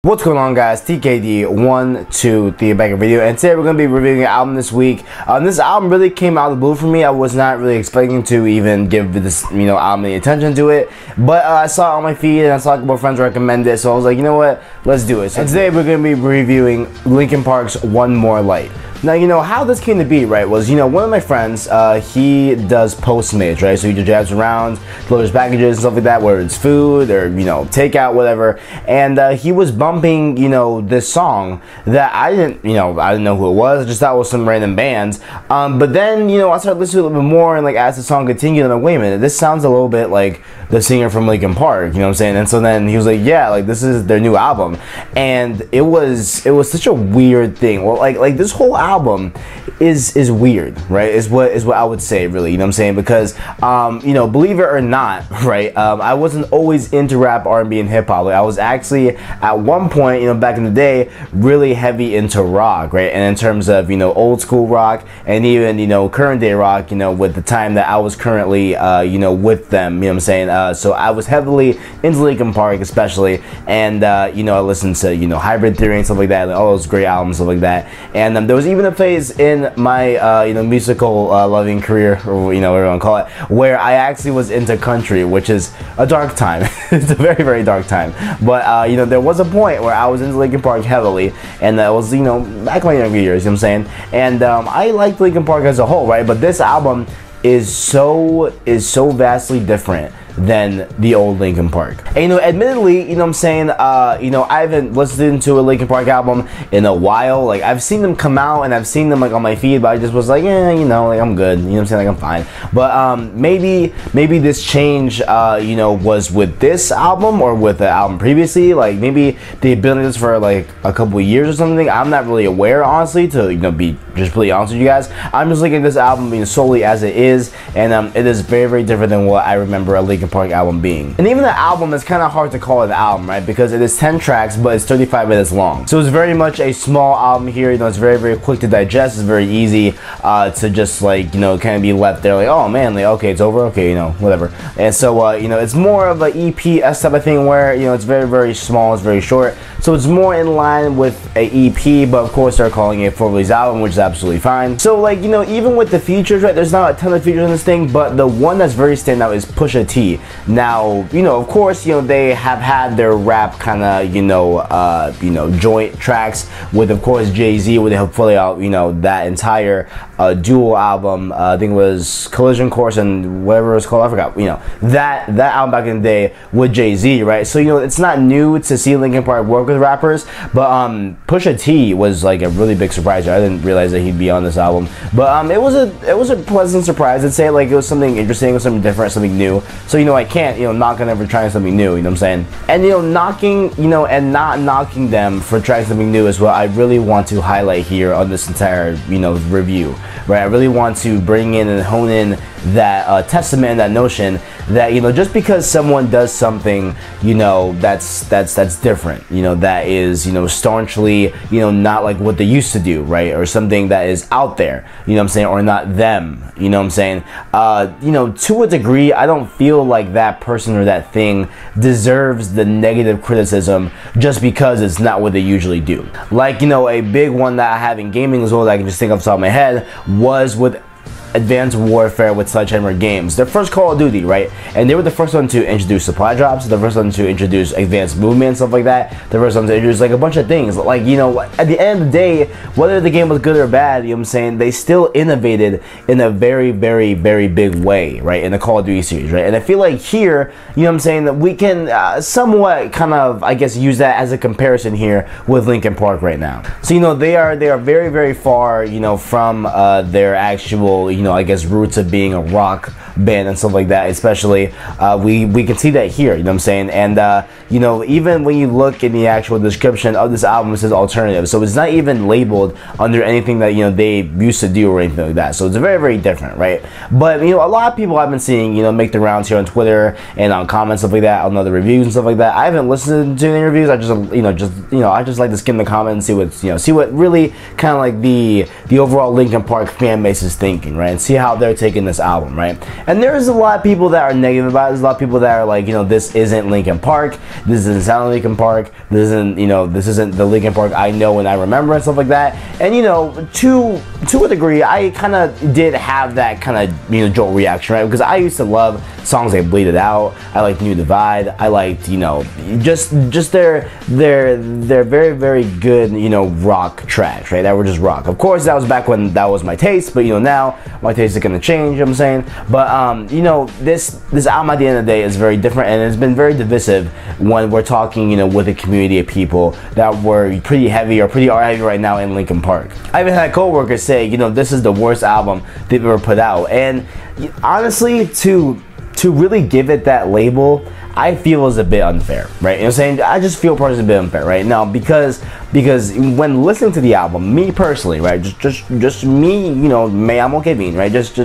What's going on, guys? TKD123 back in video, and today we're going to be reviewing an album this week. This album really came out of the blue for me. I was not really expecting to even give this album any attention to it, but I saw it on my feed and I saw a couple of friends recommend it, so I was like, you know what, let's do it. So today we're going to be reviewing Linkin Park's One More Light. Now, how this came to be, right, was, one of my friends, he does Postmates, right? So he just drives around, delivers packages and stuff like that, whether it's food or, takeout, whatever. And he was bumping, this song that I didn't know who it was. I just thought it was some random bands. But then, I started listening to it a little bit more, and, like, as the song continued, I'm like, wait a minute, this sounds a little bit like the singer from Linkin Park, you know what I'm saying? And so then he was like, yeah, like, this is their new album. And it was such a weird thing. Well, like this whole album is weird, right? Is what I would say, really, you know what I'm saying? Because believe it or not, right, I wasn't always into rap, R&B, and hip hop. Like, I was actually at one point, back in the day, really heavy into rock, right? And in terms of old school rock, and even current day rock, with the time that I was currently with them, you know what I'm saying? So I was heavily into Linkin Park, especially, and I listened to Hybrid Theory and stuff like that, and all those great albums, stuff like that. And there was even a phase in my musical loving career, or whatever you want to call it, where I actually was into country, which is a dark time. It's a very, very dark time. But there was a point where I was into Linkin Park heavily, and that was back in my younger years, you know what I'm saying? And I liked Linkin Park as a whole, right? But this album is so vastly different than the old Linkin Park. And admittedly, what I'm saying, I haven't listened to a Linkin Park album in a while. Like, I've seen them come out and I've seen them like on my feed, but I just was like, yeah, like, I'm good, you know what I'm saying, like, I'm fine. But maybe this change was with this album or with the album previously. Like, maybe they've been doing this for like a couple of years or something. I'm not really aware, honestly, to be just really honest with you guys. I'm just looking at this album solely as it is, and it is very, very different than what I remember a Linkin Park album being. And even the album is kind of hard to call it an album, right? Because it is 10 tracks, but it's 35 minutes long. So it's very much a small album here. It's very, very quick to digest. It's very easy to just like, kind of be left there like, oh man, like, okay, it's over, okay, whatever. And so, it's more of an EP-esque type of thing where, it's very, very small, it's very short. So it's more in line with a EP, but of course they're calling it a full release album, which is absolutely fine. So, like, even with the features, right, there's not a ton of features in this thing, but the one that's very standout is Pusha T. Now, of course, they have had their rap kind of, joint tracks with, of course, Jay-Z, where they helped fully out, that entire dual album. I think it was Collision Course and whatever it was called, I forgot, that album back in the day with Jay-Z, right? So, it's not new to see Linkin Park work with rappers, but Pusha T was like a really big surprise. I didn't realize that he'd be on this album, but it was a pleasant surprise. I'd say, like, it was something interesting, it was something different, something new. So, I can't, knock on them for trying something new, you know what I'm saying? And, knocking, and not knocking them for trying something new is what I really want to highlight here on this entire, review, right? I really want to bring in and hone in that testament and that notion that, just because someone does something, that's different, that is, staunchly, not like what they used to do, right? Or something that is out there, you know what I'm saying? Or not them, you know what I'm saying? To a degree, I don't feel like that person or that thing deserves the negative criticism just because it's not what they usually do. Like, a big one that I have in gaming as well that I can just think off the top of my head was with Advanced Warfare with Sledgehammer Games. Their first Call of Duty, right? And they were the first one to introduce supply drops, the first one to introduce advanced movement and stuff like that, the first one to introduce like a bunch of things. Like, at the end of the day, whether the game was good or bad, you know what I'm saying, they still innovated in a very, very, very big way, right? In the Call of Duty series, right? And I feel like here, you know what I'm saying, that we can somewhat kind of, I guess, use that as a comparison here with Linkin Park right now. So, they are very, very far, from their actual, I guess, roots of being a rock band and stuff like that, especially we can see that here, you know what I'm saying? And even when you look in the actual description of this album, it says alternative, so it's not even labeled under anything that they used to do or anything like that. So it's very, very different, right? But a lot of people I've been seeing make the rounds here on Twitter and on comments, stuff like that, on other reviews and stuff like that. I haven't listened to any reviews. I just I just like to skim the comments and see what really kind of like the overall Linkin Park fan base is thinking, right? and see how they're taking this album, right? And there's a lot of people that are negative about it. There's a lot of people that are like, you know, this isn't Linkin Park, this doesn't sound like Linkin Park, this isn't, you know, this isn't the Linkin Park I know and I remember and stuff like that. And you know, to a degree, I kind of did have that kind of, you know, jolt reaction, right? Because I used to love songs like Bleed It Out, I liked New Divide, I liked, you know, just their very, very good, you know, rock tracks, right? That were just rock. Of course, that was back when that was my taste, but you know, now my taste is gonna change, you know what I'm saying? But you know, this album at the end of the day is very different, and it's been very divisive when we're talking, you know, with a community of people that were pretty heavy or pretty heavy right now in Linkin Park. I even had coworkers say, you know, this is the worst album they've ever put out, and honestly, to really give it that label, I feel is a bit unfair, right? You know what I'm saying? I just feel personally a bit unfair right now because when listening to the album, me personally, right, just me, you know, I'm okay being, right, just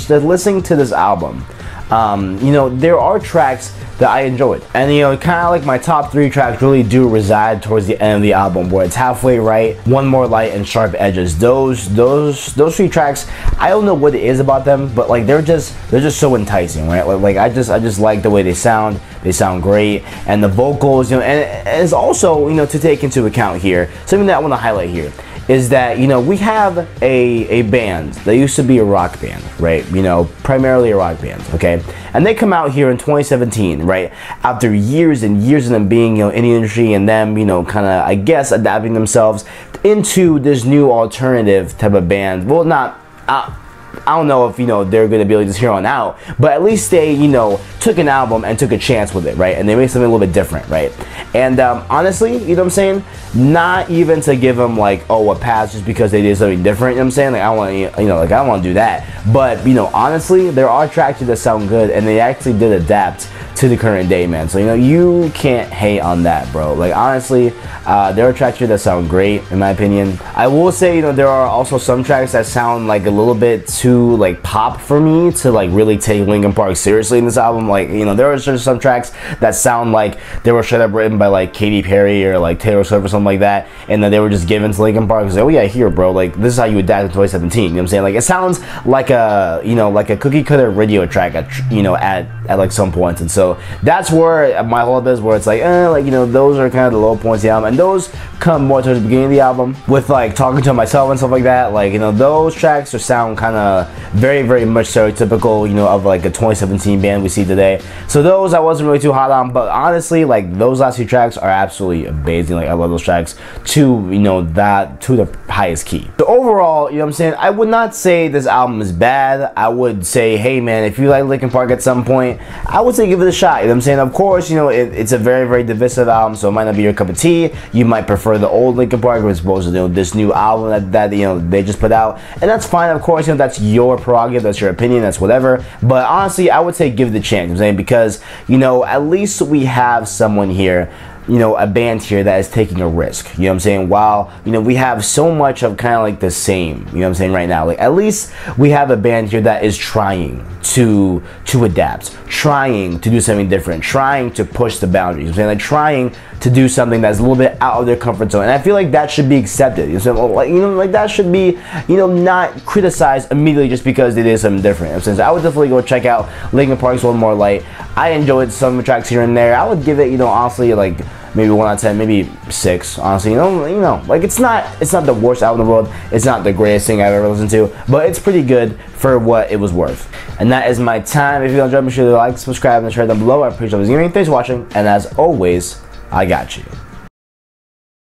listening to this album, you know, there are tracks that I enjoyed, and you know, kind of like my top 3 tracks really do reside towards the end of the album, where it's Halfway Right, One More Light, and Sharp Edges. Those 3 tracks, I don't know what it is about them, but like they're just so enticing, right? Like I just like the way they sound. They sound great, and the vocals, you know, and it's also, you know, to take into account here, something that I want to highlight here is that, you know, we have a band that used to be a rock band, right? You know, primarily a rock band, okay? And they come out here in 2017, right? After years and years of them being, you know, in the industry, and them, you know, kind of, I guess, adapting themselves into this new alternative type of band. Well, not, I don't know if, you know, they're going to be able to just here on out, but at least they, you know, took an album and took a chance with it, right? And they made something a little bit different, right? And honestly, you know what I'm saying? Not even to give them like, oh, a pass just because they did something different, you know what I'm saying? Like, I want to, you know, like, I don't want to do that. But, you know, honestly, there are tracks that sound good, and they actually did adapt to the current day, man. So, you know, you can't hate on that, bro. Like, honestly, there are tracks here that sound great, in my opinion. I will say, you know, there are also some tracks that sound like a little bit too, like, pop for me to, like, really take Linkin Park seriously in this album. Like, you know, there are just some tracks that sound like they were straight up written by, like, Katy Perry or, like, Taylor Swift or something like that, and then they were just given to Linkin Park. It's like, oh, yeah, here, bro, like, this is how you adapt in 2017, you know what I'm saying? Like, it sounds like a, you know, like a cookie cutter radio track at, you know, at like some points. And so that's where my whole is, where it's like, like, you know, those are kind of the low points of the album, and those come more towards the beginning of the album with, like, Talking to Myself and stuff like that. Like, you know, those tracks just sound kind of very, very much stereotypical, you know, of like a 2017 band we see today. So those I wasn't really too hot on, but honestly, like, those last few tracks are absolutely amazing. Like, I love those tracks to, you know, that to the highest key. So overall, you know what I'm saying, I would not say this album is bad. I would say, hey man, if you like Linkin Park at some point, I would say give it a shot. You know what I'm saying? Of course, you know, it's a very, very divisive album, so it might not be your cup of tea. You might prefer the old Linkin Park as opposed to, you know, this new album that you know, they just put out, and that's fine. Of course, you know, that's your prerogative, that's your opinion, that's whatever. But honestly, I would say give it a chance. You know what I'm saying? Because, you know, at least we have someone here, you know, a band here that is taking a risk, you know what I'm saying? While, you know, we have so much of kind of like the same, you know what I'm saying, right now. Like, at least we have a band here that is trying to adapt, trying to do something different, trying to push the boundaries, you know what I'm saying? Like, trying to do something that's a little bit out of their comfort zone. And I feel like that should be accepted, you know what I'm saying? Like, you know, like, that should be, you know, not criticized immediately just because they did something different, you know what I'm saying? So I would definitely go check out Linkin Park's One More Light. I enjoyed some tracks here and there. I would give it, you know, honestly, like, maybe 1 out of 10, maybe 6, honestly. You know, like, it's not the worst album in the world. It's not the greatest thing I've ever listened to, but it's pretty good for what it was worth. And that is my time. If you enjoyed, make sure to like, subscribe, and share down below. I appreciate it. Thanks for watching, and as always, I got you.